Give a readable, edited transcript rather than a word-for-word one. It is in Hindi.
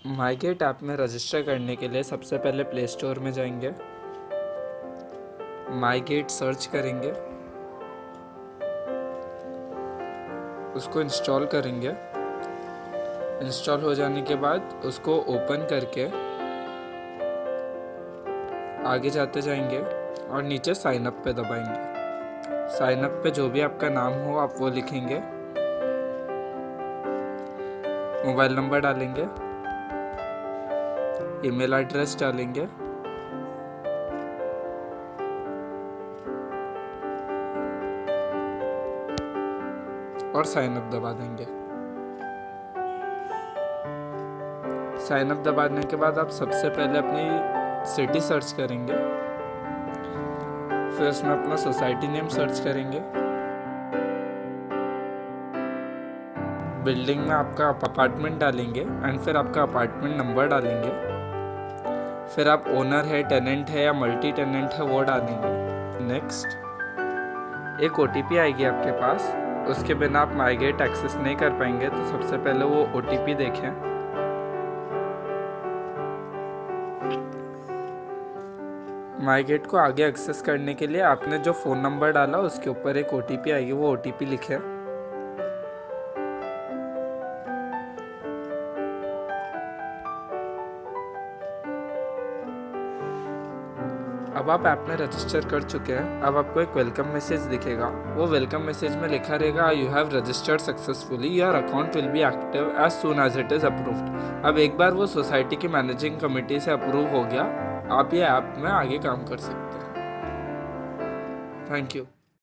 MyGate ऐप में रजिस्टर करने के लिए सबसे पहले प्ले स्टोर में जाएंगे, MyGate सर्च करेंगे, उसको इंस्टॉल करेंगे। इंस्टॉल हो जाने के बाद उसको ओपन करके आगे जाते जाएंगे और नीचे साइन अप पे दबाएंगे। साइन अप पे जो भी आपका नाम हो आप वो लिखेंगे, मोबाइल नंबर डालेंगे, ईमेल एड्रेस डालेंगे और साइन अप दबा देंगे। साइन अप दबाने के बाद आप सबसे पहले अपनी सिटी सर्च करेंगे, फिर उसमें अपना सोसाइटी नेम सर्च करेंगे। बिल्डिंग में आपका अपार्टमेंट डालेंगे एंड फिर आपका अपार्टमेंट नंबर डालेंगे। फिर आप ओनर है, टेनेंट है या मल्टी टेनेंट है वो डालेंगे। नेक्स्ट, एक OTP आएगी आपके पास, उसके बिना आप MyGate एक्सेस नहीं कर पाएंगे, तो सबसे पहले वो OTP देखें। MyGate को आगे एक्सेस करने के लिए आपने जो फ़ोन नंबर डाला उसके ऊपर एक OTP आएगी, वो OTP लिखें। अब आप ऐप में रजिस्टर कर चुके हैं। अब आपको एक वेलकम मैसेज दिखेगा, वो वेलकम मैसेज में लिखा रहेगा you have registered successfully, your account will be active as soon as it is approved. अब एक बार वो सोसाइटी की मैनेजिंग कमेटी से अप्रूव हो गया, आप ये ऐप में आगे काम कर सकते हैं। Thank you.